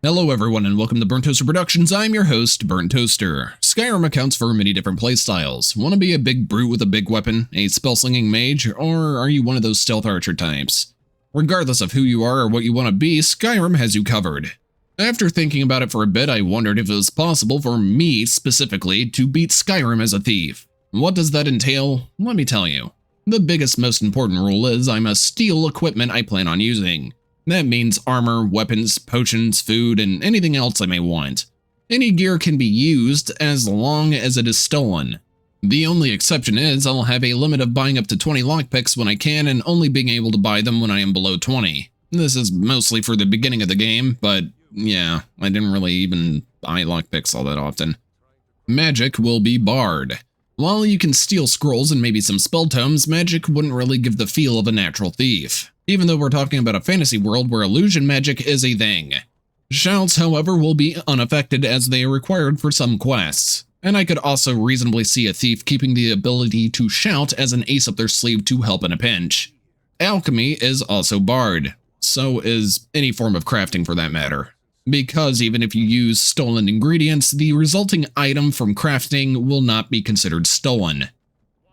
Hello everyone and welcome to Burnt Toaster Productions. I'm your host, Burnt Toaster. Skyrim accounts for many different playstyles. Want to be a big brute with a big weapon, a spell-slinging mage, or are you one of those stealth archer types? Regardless of who you are or what you want to be, Skyrim has you covered. After thinking about it for a bit, I wondered if it was possible for me, specifically, to beat Skyrim as a thief. What does that entail? Let me tell you. The biggest, most important rule is I must steal equipment I plan on using. That means armor, weapons, potions, food, and anything else I may want. Any gear can be used as long as it is stolen. The only exception is I'll have a limit of buying up to 20 lockpicks when I can and only being able to buy them when I am below 20. This is mostly for the beginning of the game, but yeah, I didn't really even buy lockpicks all that often. Magic will be barred. While you can steal scrolls and maybe some spell tomes, magic wouldn't really give the feel of a natural thief, even though we're talking about a fantasy world where illusion magic is a thing. Shouts, however, will be unaffected as they are required for some quests, and I could also reasonably see a thief keeping the ability to shout as an ace up their sleeve to help in a pinch. Alchemy is also barred, so is any form of crafting for that matter. Because even if you use stolen ingredients, the resulting item from crafting will not be considered stolen.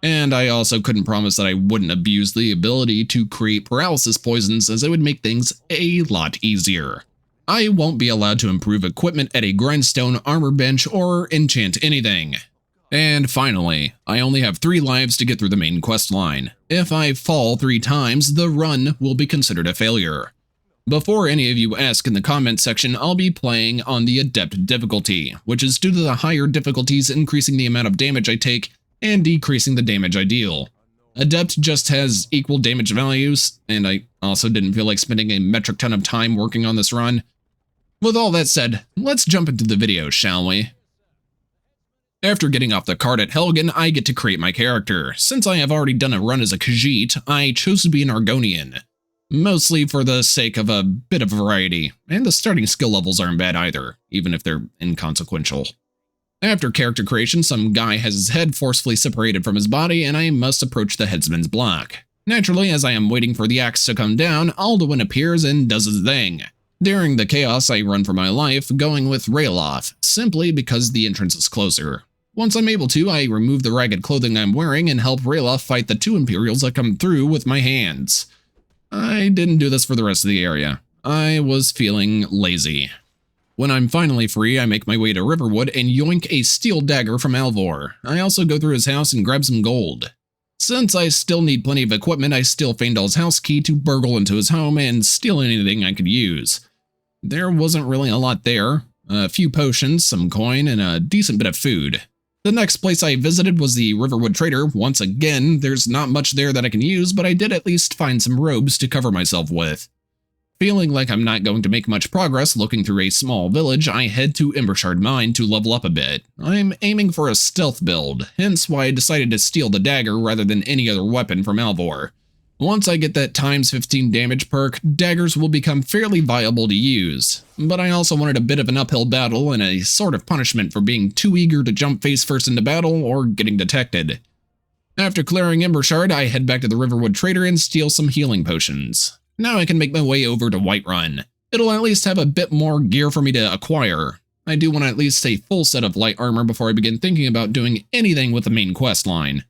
And I also couldn't promise that I wouldn't abuse the ability to create paralysis poisons, as it would make things a lot easier. I won't be allowed to improve equipment at a grindstone, armor bench, or enchant anything. And finally, I only have 3 lives to get through the main quest line. If I fall 3 times, the run will be considered a failure. Before any of you ask in the comment section, I'll be playing on the Adept difficulty, which is due to the higher difficulties increasing the amount of damage I take and decreasing the damage I deal. Adept just has equal damage values, and I also didn't feel like spending a metric ton of time working on this run. With all that said, let's jump into the video, shall we? After getting off the cart at Helgen, I get to create my character. Since I have already done a run as a Khajiit, I chose to be an Argonian. Mostly for the sake of a bit of variety, and the starting skill levels aren't bad either, even if they're inconsequential. After character creation, some guy has his head forcefully separated from his body, and I must approach the headsman's block. Naturally, as I am waiting for the axe to come down, Alduin appears and does his thing. During the chaos, I run for my life, going with Rayloff, simply because the entrance is closer. Once I'm able to, I remove the ragged clothing I'm wearing and help Rayloff fight the 2 Imperials that come through with my hands. I didn't do this for the rest of the area. I was feeling lazy. When I'm finally free, I make my way to Riverwood and yoink a steel dagger from Alvor. I also go through his house and grab some gold. Since I still need plenty of equipment, I steal Faendal's house key to burgle into his home and steal anything I could use. There wasn't really a lot there. A few potions, some coin, and a decent bit of food. The next place I visited was the Riverwood Trader. Once again, there's not much there that I can use, but I did at least find some robes to cover myself with. Feeling like I'm not going to make much progress looking through a small village, I head to Embershard Mine to level up a bit. I'm aiming for a stealth build, hence why I decided to steal the dagger rather than any other weapon from Alvor. Once I get that times 15 damage perk, daggers will become fairly viable to use. But I also wanted a bit of an uphill battle and a sort of punishment for being too eager to jump face first into battle or getting detected. After clearing Embershard, I head back to the Riverwood Trader and steal some healing potions. Now I can make my way over to Whiterun. It'll at least have a bit more gear for me to acquire. I do want at least a full set of light armor before I begin thinking about doing anything with the main quest line.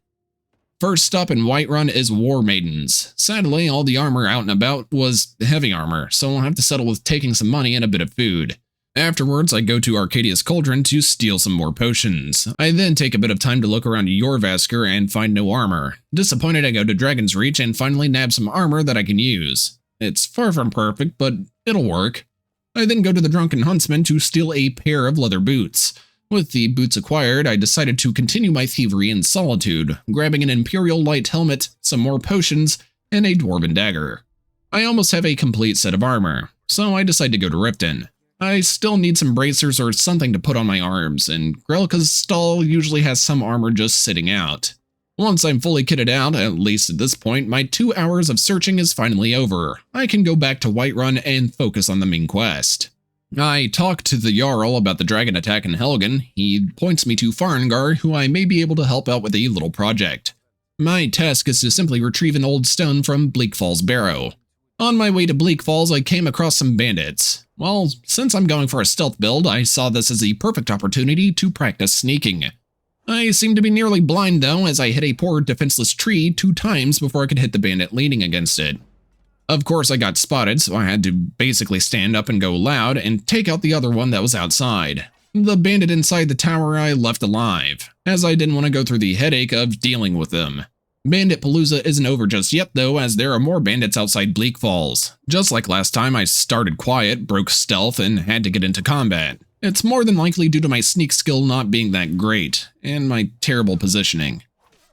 First up in Whiterun is War Maidens. Sadly, all the armor out and about was heavy armor, so I'll have to settle with taking some money and a bit of food. Afterwards, I go to Arcadia's Cauldron to steal some more potions. I then take a bit of time to look around Jorvaskr and find no armor. Disappointed, I go to Dragon's Reach and finally nab some armor that I can use. It's far from perfect, but it'll work. I then go to the Drunken Huntsman to steal a pair of leather boots. With the boots acquired, I decided to continue my thievery in solitude, grabbing an Imperial Light helmet, some more potions, and a Dwarven dagger. I almost have a complete set of armor, so I decide to go to Riften. I still need some bracers or something to put on my arms, and Grelka's stall usually has some armor just sitting out. Once I'm fully kitted out, at least at this point, my 2 hours of searching is finally over. I can go back to Whiterun and focus on the main quest. I talk to the Jarl about the dragon attack in Helgen. He points me to Farengar, who I may be able to help out with a little project. My task is to simply retrieve an old stone from Bleak Falls Barrow. On my way to Bleak Falls, I came across some bandits. Well, since I'm going for a stealth build, I saw this as the perfect opportunity to practice sneaking. I seemed to be nearly blind though, as I hit a poor defenseless tree 2 times before I could hit the bandit leaning against it. Of course I got spotted, so I had to basically stand up and go loud and take out the other one that was outside. The bandit inside the tower I left alive, as I didn't want to go through the headache of dealing with them. Bandit Palooza isn't over just yet though, as there are more bandits outside Bleak Falls. Just like last time, I started quiet, broke stealth, and had to get into combat. It's more than likely due to my sneak skill not being that great, and my terrible positioning.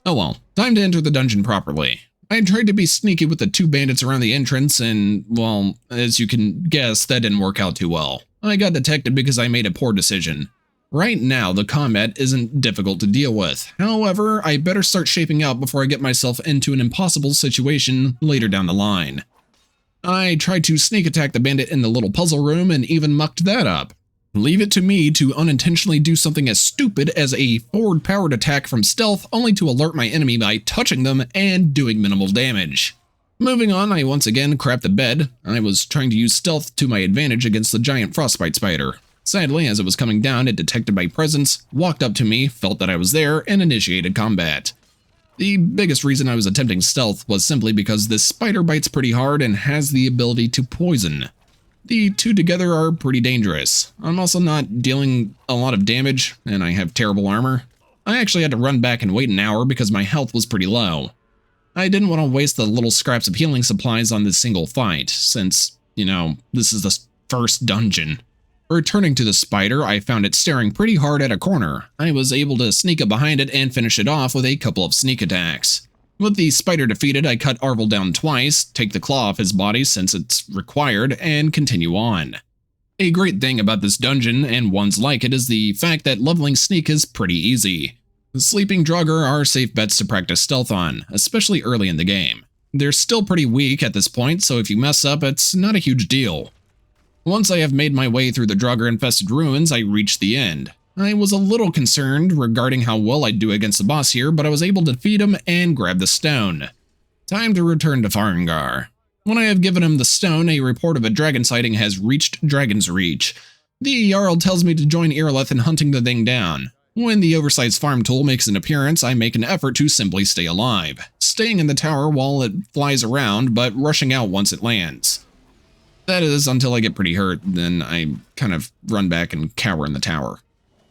Oh well, time to enter the dungeon properly. I tried to be sneaky with the 2 bandits around the entrance and, well, as you can guess, that didn't work out too well. I got detected because I made a poor decision. Right now, the combat isn't difficult to deal with. However, I better start shaping up before I get myself into an impossible situation later down the line. I tried to sneak attack the bandit in the little puzzle room and even mucked that up. Leave it to me to unintentionally do something as stupid as a forward-powered attack from stealth only to alert my enemy by touching them and doing minimal damage. Moving on, I once again crapped the bed. I was trying to use stealth to my advantage against the giant frostbite spider. Sadly, as it was coming down, it detected my presence, walked up to me, felt that I was there, and initiated combat. The biggest reason I was attempting stealth was simply because this spider bites pretty hard and has the ability to poison. The 2 together are pretty dangerous. I'm also not dealing a lot of damage, and I have terrible armor. I actually had to run back and wait an hour because my health was pretty low. I didn't want to waste the little scraps of healing supplies on this single fight, since, you know, this is the first dungeon. Returning to the spider, I found it staring pretty hard at a corner. I was able to sneak up behind it and finish it off with a couple of sneak attacks. With the spider defeated, I cut Arvel down twice, take the claw off his body since it's required, and continue on. A great thing about this dungeon, and ones like it, is the fact that leveling sneak is pretty easy. Sleeping Draugr are safe bets to practice stealth on, especially early in the game. They're still pretty weak at this point, so if you mess up, it's not a huge deal. Once I have made my way through the Draugr-infested ruins, I reach the end. I was a little concerned regarding how well I'd do against the boss here, but I was able to defeat him and grab the stone. Time to return to Farengar. When I have given him the stone, a report of a dragon sighting has reached Dragon's Reach. The Jarl tells me to join Irileth in hunting the thing down. When the oversized farm tool makes an appearance, I make an effort to simply stay alive, staying in the tower while it flies around, but rushing out once it lands. That is, until I get pretty hurt, then I kind of run back and cower in the tower.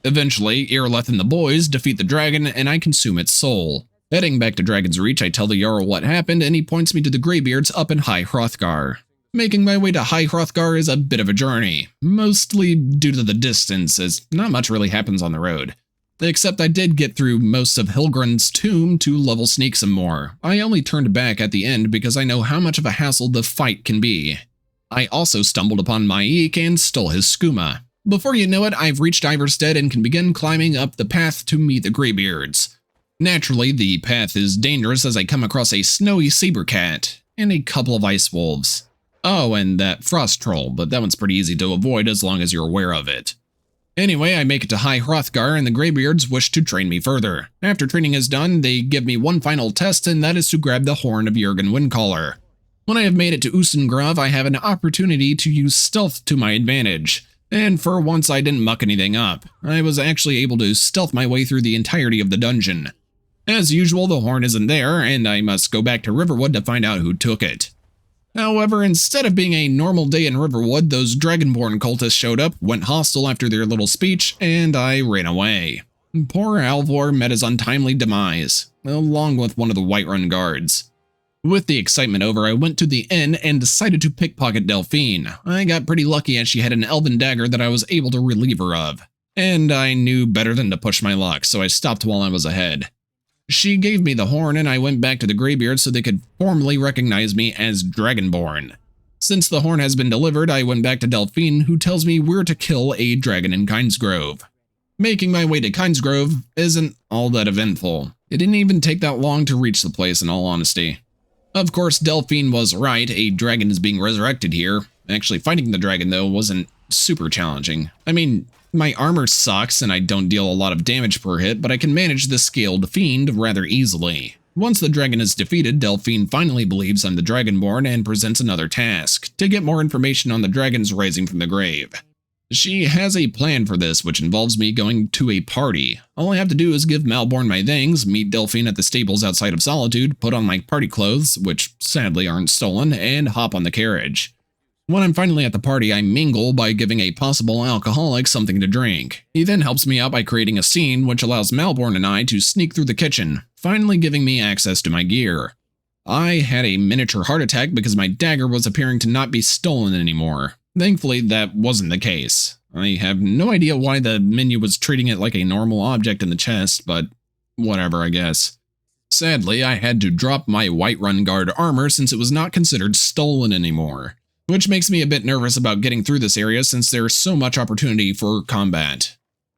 Eventually, Irileth and the boys defeat the dragon, and I consume its soul. Heading back to Dragon's Reach, I tell the Jarl what happened, and he points me to the Greybeards up in High Hrothgar. Making my way to High Hrothgar is a bit of a journey, mostly due to the distance, as not much really happens on the road. Except I did get through most of Hilgrun's tomb to level sneak some more. I only turned back at the end because I know how much of a hassle the fight can be. I also stumbled upon Maik and stole his skooma. Before you know it, I've reached Ivarstead and can begin climbing up the path to meet the Greybeards. Naturally, the path is dangerous as I come across a snowy saber cat and a couple of ice wolves. Oh, and that frost troll, but that one's pretty easy to avoid as long as you're aware of it. Anyway, I make it to High Hrothgar and the Greybeards wish to train me further. After training is done, they give me one final test, and that is to grab the horn of Jurgen Windcaller. When I have made it to Ustengrav, I have an opportunity to use stealth to my advantage. And for once I didn't muck anything up. I was actually able to stealth my way through the entirety of the dungeon. As usual, the horn isn't there, and I must go back to Riverwood to find out who took it. However, instead of being a normal day in Riverwood, those Dragonborn cultists showed up, went hostile after their little speech, and I ran away. Poor Alvor met his untimely demise, along with one of the Whiterun guards. With the excitement over, I went to the inn and decided to pickpocket Delphine. I got pretty lucky as she had an elven dagger that I was able to relieve her of. And I knew better than to push my luck, so I stopped while I was ahead. She gave me the horn and I went back to the Greybeards so they could formally recognize me as Dragonborn. Since the horn has been delivered, I went back to Delphine, who tells me we're to kill a dragon in Kynesgrove. Making my way to Kynesgrove isn't all that eventful. It didn't even take that long to reach the place, in all honesty. Of course, Delphine was right, a dragon is being resurrected here. Actually, fighting the dragon, though, wasn't super challenging. I mean, my armor sucks and I don't deal a lot of damage per hit, but I can manage this scaled fiend rather easily. Once the dragon is defeated, Delphine finally believes I'm the Dragonborn and presents another task, to get more information on the dragons rising from the grave. She has a plan for this, which involves me going to a party. All I have to do is give Malborn my things, meet Delphine at the stables outside of Solitude, put on my party clothes, which sadly aren't stolen, and hop on the carriage. When I'm finally at the party, I mingle by giving a possible alcoholic something to drink. He then helps me out by creating a scene which allows Malborn and I to sneak through the kitchen, finally giving me access to my gear. I had a miniature heart attack because my dagger was appearing to not be stolen anymore. Thankfully, that wasn't the case. I have no idea why the menu was treating it like a normal object in the chest, but whatever, I guess. Sadly, I had to drop my Whiterun Guard armor since it was not considered stolen anymore, which makes me a bit nervous about getting through this area since there's so much opportunity for combat.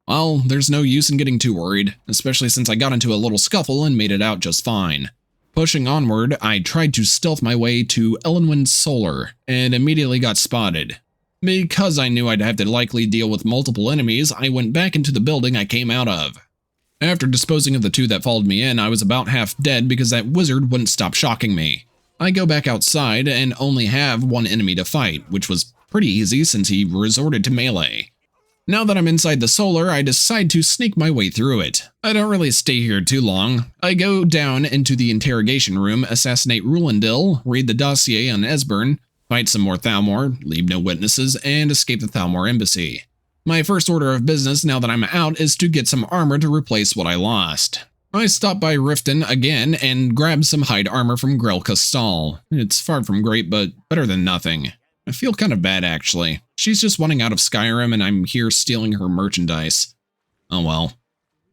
Well, there's no use in getting too worried, especially since I got into a little scuffle and made it out just fine. Pushing onward, I tried to stealth my way to Ellenwind Solar, and immediately got spotted. Because I knew I'd have to likely deal with multiple enemies, I went back into the building I came out of. After disposing of the two that followed me in, I was about half dead because that wizard wouldn't stop shocking me. I go back outside and only have one enemy to fight, which was pretty easy since he resorted to melee. Now that I'm inside the Solar, I decide to sneak my way through it. I don't really stay here too long. I go down into the interrogation room, assassinate Rulendil, read the dossier on Esbern, fight some more Thalmor, leave no witnesses, and escape the Thalmor embassy. My first order of business now that I'm out is to get some armor to replace what I lost. I stop by Riften again and grab some hide armor from Grelka's stall. It's far from great, but better than nothing. I feel kind of bad actually. She's just wanting out of Skyrim and I'm here stealing her merchandise. Oh well.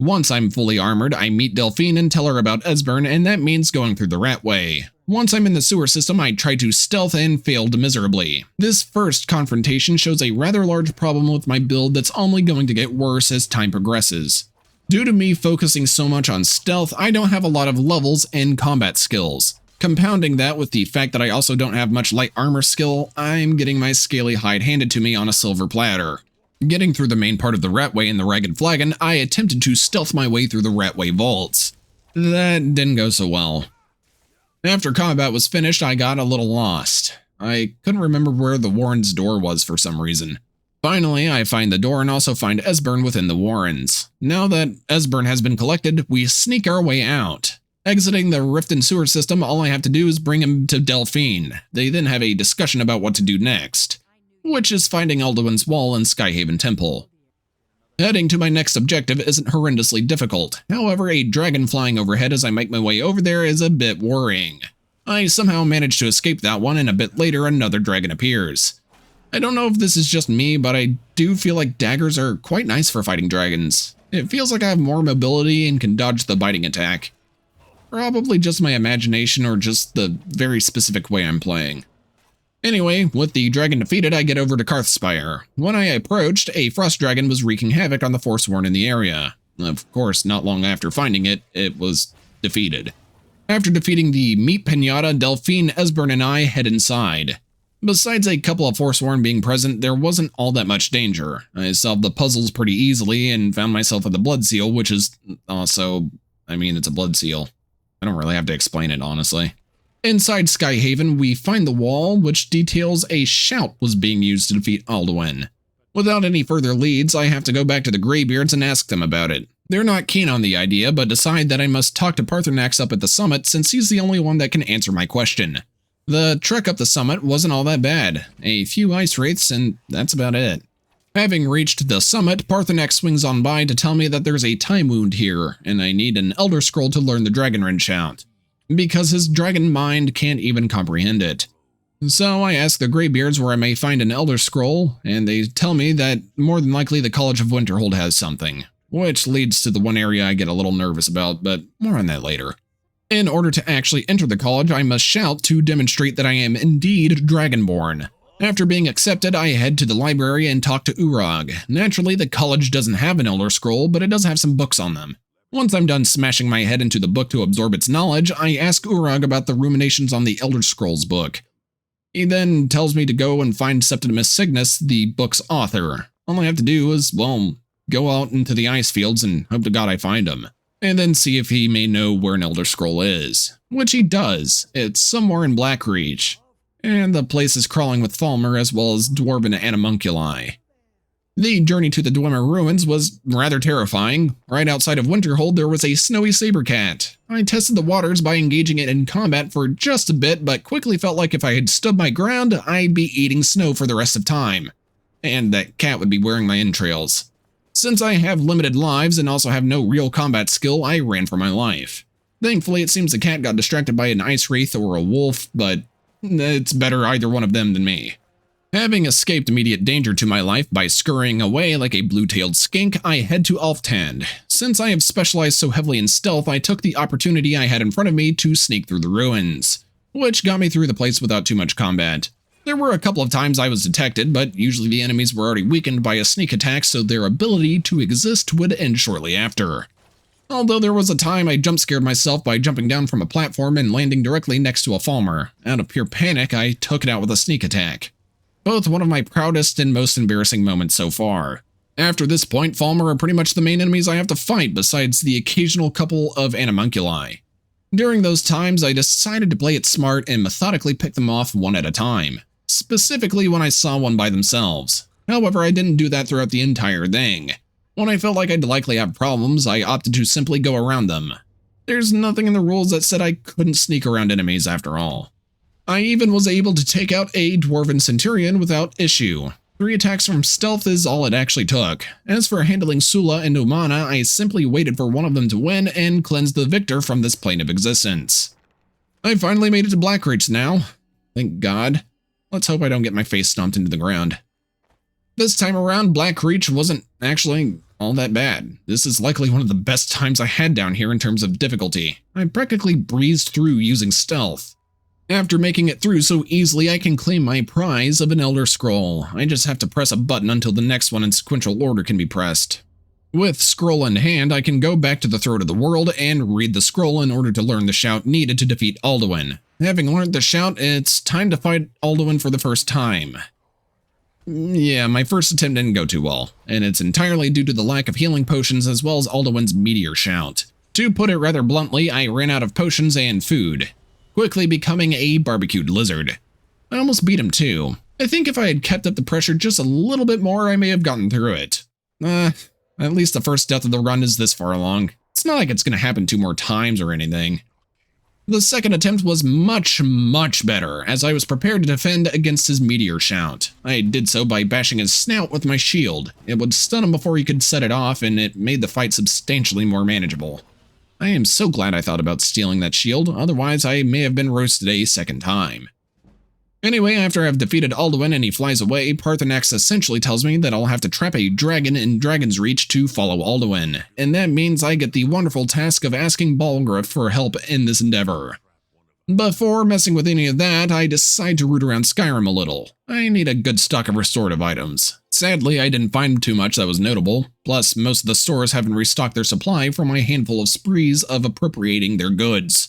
Once I'm fully armored, I meet Delphine and tell her about Esbern, and that means going through the Ratway. Once I'm in the sewer system, I try to stealth and failed miserably. This first confrontation shows a rather large problem with my build that's only going to get worse as time progresses. Due to me focusing so much on stealth, I don't have a lot of levels and combat skills. Compounding that with the fact that I also don't have much light armor skill, I'm getting my scaly hide handed to me on a silver platter. Getting through the main part of the Ratway in the Ragged Flagon, I attempted to stealth my way through the Ratway vaults. That didn't go so well. After combat was finished, I got a little lost. I couldn't remember where the Warren's door was for some reason. Finally, I find the door and also find Esbern within the Warrens. Now that Esbern has been collected, we sneak our way out. Exiting the Riften sewer system, all I have to do is bring him to Delphine. They then have a discussion about what to do next, which is finding Alduin's Wall and Skyhaven Temple. Heading to my next objective isn't horrendously difficult. However, a dragon flying overhead as I make my way over there is a bit worrying. I somehow manage to escape that one, and a bit later another dragon appears. I don't know if this is just me, but I do feel like daggers are quite nice for fighting dragons. It feels like I have more mobility and can dodge the biting attack. Probably just my imagination or just the very specific way I'm playing. Anyway, with the dragon defeated, I get over to Karthspire. When I approached, a frost dragon was wreaking havoc on the Forsworn in the area. Of course, not long after finding it, it was defeated. After defeating the meat pinata, Delphine, Esbern, and I head inside. Besides a couple of Forsworn being present, there wasn't all that much danger. I solved the puzzles pretty easily and found myself with a blood seal, which is also, it's a blood seal. I don't really have to explain it, honestly. Inside Skyhaven, we find the wall, which details a shout was being used to defeat Alduin. Without any further leads, I have to go back to the Greybeards and ask them about it. They're not keen on the idea, but decide that I must talk to Parthenax up at the summit since he's the only one that can answer my question. The trek up the summit wasn't all that bad. A few ice wraiths, and that's about it. Having reached the summit, Parthenax swings on by to tell me that there's a time wound here, and I need an Elder Scroll to learn the Dragonrend shout, because his dragon mind can't even comprehend it. So I ask the Greybeards where I may find an Elder Scroll, and they tell me that more than likely the College of Winterhold has something, which leads to the one area I get a little nervous about, but more on that later. In order to actually enter the college, I must shout to demonstrate that I am indeed Dragonborn. After being accepted, I head to the library and talk to Urag. Naturally, the college doesn't have an Elder Scroll, but it does have some books on them. Once I'm done smashing my head into the book to absorb its knowledge, I ask Urag about the ruminations on the Elder Scrolls book. He then tells me to go and find Septimus Cygnus, the book's author. All I have to do is, go out into the ice fields and hope to God I find him. and then see if he may know where an Elder Scroll is, which he does. It's somewhere in Blackreach, and the place is crawling with Falmer as well as dwarven animunculi. The journey to the Dwemer ruins was rather terrifying. Right outside of Winterhold there was a snowy saber-cat. I tested the waters by engaging it in combat for just a bit, but quickly felt like if I had stood my ground, I'd be eating snow for the rest of time. And that cat would be wearing my entrails. Since I have limited lives and also have no real combat skill, I ran for my life. Thankfully, it seems the cat got distracted by an ice wraith or a wolf, but it's better either one of them than me. Having escaped immediate danger to my life by scurrying away like a blue-tailed skink, I head to Alftand. Since I have specialized so heavily in stealth, I took the opportunity I had in front of me to sneak through the ruins, which got me through the place without too much combat. There were a couple of times I was detected, but usually the enemies were already weakened by a sneak attack, so their ability to exist would end shortly after. Although there was a time I jump-scared myself by jumping down from a platform and landing directly next to a Falmer. Out of pure panic, I took it out with a sneak attack. Both one of my proudest and most embarrassing moments so far. After this point, Falmer are pretty much the main enemies I have to fight, besides the occasional couple of animunculi. During those times, I decided to play it smart and methodically pick them off one at a time, specifically when I saw one by themselves. However, I didn't do that throughout the entire thing. When I felt like I'd likely have problems, I opted to simply go around them. There's nothing in the rules that said I couldn't sneak around enemies after all. I even was able to take out a Dwarven Centurion without issue. 3 attacks from stealth is all it actually took. As for handling Sula and Umana, I simply waited for one of them to win and cleansed the victor from this plane of existence. I finally made it to Blackreach now. Thank God. Let's hope I don't get my face stomped into the ground. This time around, Blackreach wasn't actually all that bad. This is likely one of the best times I had down here in terms of difficulty. I practically breezed through using stealth. After making it through so easily, I can claim my prize of an Elder Scroll. I just have to press a button until the next one in sequential order can be pressed. With scroll in hand, I can go back to the Throat of the World and read the scroll in order to learn the shout needed to defeat Alduin. Having learned the shout, it's time to fight Alduin for the first time. Yeah, my first attempt didn't go too well, and it's entirely due to the lack of healing potions as well as Alduin's meteor shout. To put it rather bluntly, I ran out of potions and food, quickly becoming a barbecued lizard. I almost beat him too. I think if I had kept up the pressure just a little bit more, I may have gotten through it. At least the first death of the run is this far along. It's not like it's going to happen 2 more times or anything. The second attempt was much better, as I was prepared to defend against his meteor shout. I did so by bashing his snout with my shield. It would stun him before he could set it off, and it made the fight substantially more manageable. I am so glad I thought about stealing that shield, otherwise I may have been roasted a second time. Anyway, after I've defeated Alduin and he flies away, Paarthurnax essentially tells me that I'll have to trap a dragon in Dragon's Reach to follow Alduin, and that means I get the wonderful task of asking Balgruuf for help in this endeavor. Before messing with any of that, I decide to root around Skyrim a little. I need a good stock of restorative items. Sadly, I didn't find too much that was notable, plus most of the stores haven't restocked their supply from my handful of sprees of appropriating their goods.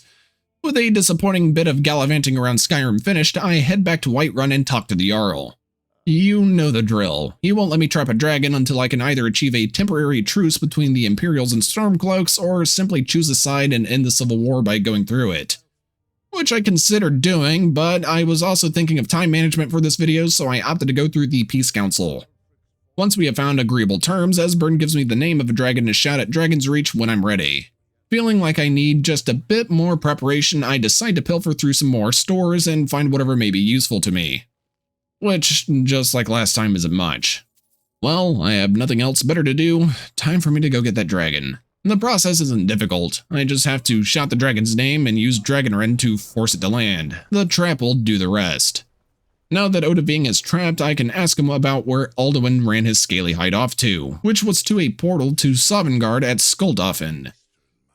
With a disappointing bit of gallivanting around Skyrim finished, I head back to Whiterun and talk to the Jarl. You know the drill. He won't let me trap a dragon until I can either achieve a temporary truce between the Imperials and Stormcloaks, or simply choose a side and end the civil war by going through it. Which I considered doing, but I was also thinking of time management for this video, so I opted to go through the Peace Council. Once we have found agreeable terms, Esbern gives me the name of a dragon to shout at Dragon's Reach when I'm ready. Feeling like I need just a bit more preparation, I decide to pilfer through some more stores and find whatever may be useful to me. Which, just like last time, isn't much. Well, I have nothing else better to do. Time for me to go get that dragon. The process isn't difficult. I just have to shout the dragon's name and use Dragonrend to force it to land. The trap will do the rest. Now that Odahviing is trapped, I can ask him about where Alduin ran his scaly hide off to, which was to a portal to Sovngarde at Skuldafn.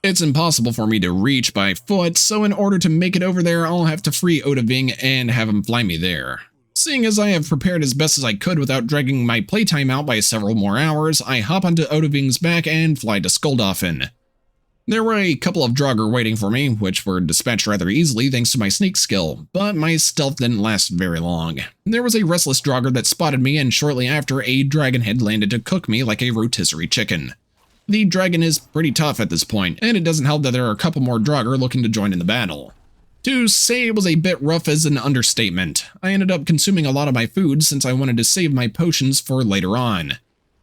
It's impossible for me to reach by foot, so in order to make it over there, I'll have to free Odahviing and have him fly me there. Seeing as I have prepared as best as I could without dragging my playtime out by several more hours, I hop onto Odahviing's back and fly to Skuldafn. There were a couple of Draugr waiting for me, which were dispatched rather easily thanks to my sneak skill, but my stealth didn't last very long. There was a restless Draugr that spotted me, and shortly after, a dragon had landed to cook me like a rotisserie chicken. The dragon is pretty tough at this point, and it doesn't help that there are a couple more Draugr looking to join in the battle. To say it was a bit rough is an understatement. I ended up consuming a lot of my food since I wanted to save my potions for later on.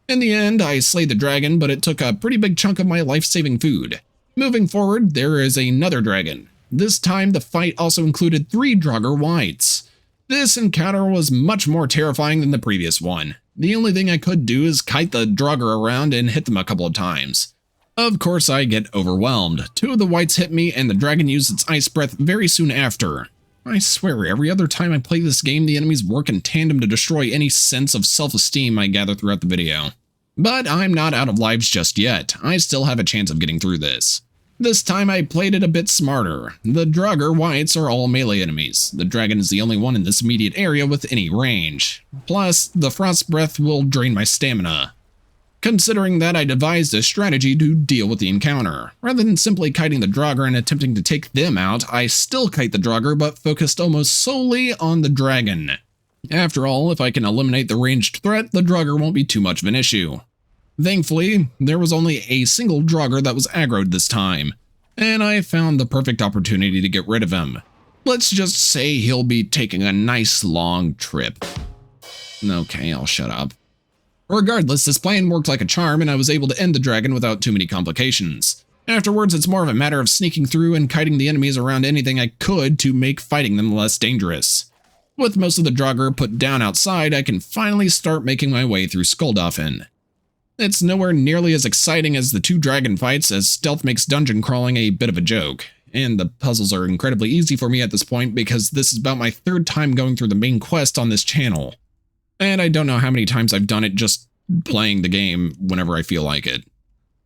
In the end, I slayed the dragon, but it took a pretty big chunk of my life-saving food. Moving forward, there is another dragon. This time, the fight also included 3 Draugr wights. This encounter was much more terrifying than the previous one. The only thing I could do is kite the Draugr around and hit them a couple of times. Of course, I get overwhelmed. 2 of the wights hit me, and the dragon used its ice breath very soon after. I swear, every other time I play this game, the enemies work in tandem to destroy any sense of self-esteem I gather throughout the video. But I'm not out of lives just yet. I still have a chance of getting through this. This time I played it a bit smarter. The Draugr wights are all melee enemies. The dragon is the only one in this immediate area with any range. Plus, the frost breath will drain my stamina. Considering that, I devised a strategy to deal with the encounter. Rather than simply kiting the Draugr and attempting to take them out, I still kite the Draugr but focused almost solely on the dragon. After all, if I can eliminate the ranged threat, the Draugr won't be too much of an issue. Thankfully, there was only a single Draugr that was aggroed this time, and I found the perfect opportunity to get rid of him. Let's just say he'll be taking a nice long trip. Okay, I'll shut up. Regardless, this plan worked like a charm, and I was able to end the dragon without too many complications. Afterwards, it's more of a matter of sneaking through and kiting the enemies around anything I could to make fighting them less dangerous. With most of the Draugr put down outside, I can finally start making my way through Skuldafn. It's nowhere nearly as exciting as the 2 dragon fights, as stealth makes dungeon crawling a bit of a joke, and the puzzles are incredibly easy for me at this point because this is about my 3rd time going through the main quest on this channel. And I don't know how many times I've done it just playing the game whenever I feel like it.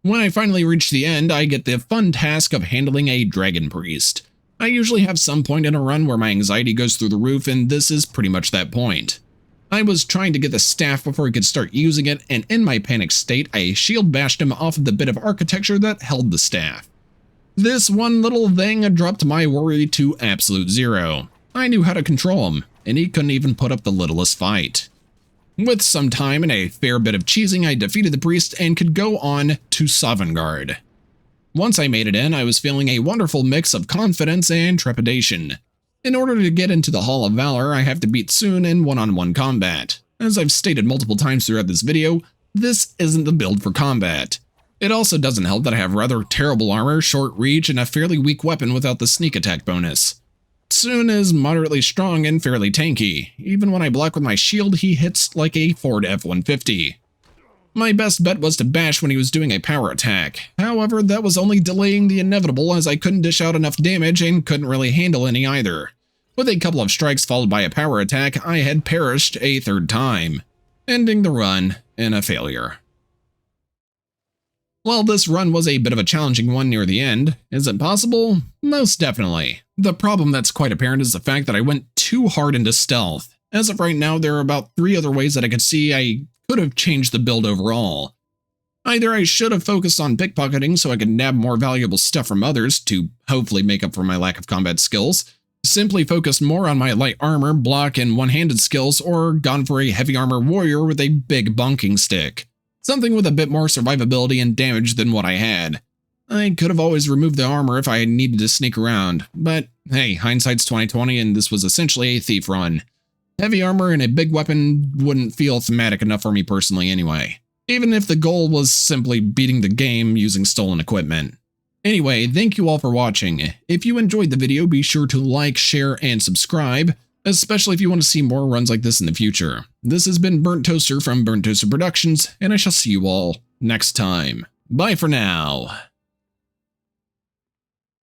When I finally reach the end, I get the fun task of handling a dragon priest. I usually have some point in a run where my anxiety goes through the roof, and this is pretty much that point. I was trying to get the staff before he could start using it, and in my panic state, I shield bashed him off of the bit of architecture that held the staff. This one little thing dropped my worry to absolute zero. I knew how to control him, and he couldn't even put up the littlest fight. With some time and a fair bit of cheesing, I defeated the priest and could go on to Sovngarde. Once I made it in, I was feeling a wonderful mix of confidence and trepidation. In order to get into the Hall of Valor, I have to beat Soon in one-on-one combat. As I've stated multiple times throughout this video, this isn't the build for combat. It also doesn't help that I have rather terrible armor, short reach, and a fairly weak weapon without the sneak attack bonus. Soon is moderately strong and fairly tanky. Even when I block with my shield, he hits like a Ford F-150. My best bet was to bash when he was doing a power attack. However, that was only delaying the inevitable as I couldn't dish out enough damage and couldn't really handle any either. With a couple of strikes followed by a power attack, I had perished a 3rd time, ending the run in a failure. While this run was a bit of a challenging one near the end, is it possible? Most definitely. The problem that's quite apparent is the fact that I went too hard into stealth. As of right now, there are about 3 other ways that I could see I could have changed the build overall. Either I should have focused on pickpocketing so I could nab more valuable stuff from others to hopefully make up for my lack of combat skills, simply focused more on my light armor, block, and one-handed skills, or gone for a heavy armor warrior with a big bonking stick. Something with a bit more survivability and damage than what I had. I could have always removed the armor if I needed to sneak around, but hey, hindsight's 20/20 and this was essentially a thief run. Heavy armor and a big weapon wouldn't feel thematic enough for me personally anyway, even if the goal was simply beating the game using stolen equipment. Anyway, thank you all for watching. If you enjoyed the video, be sure to like, share, and subscribe, especially if you want to see more runs like this in the future. This has been Burnt Toaster from Burnt Toaster Productions, and I shall see you all next time. Bye for now.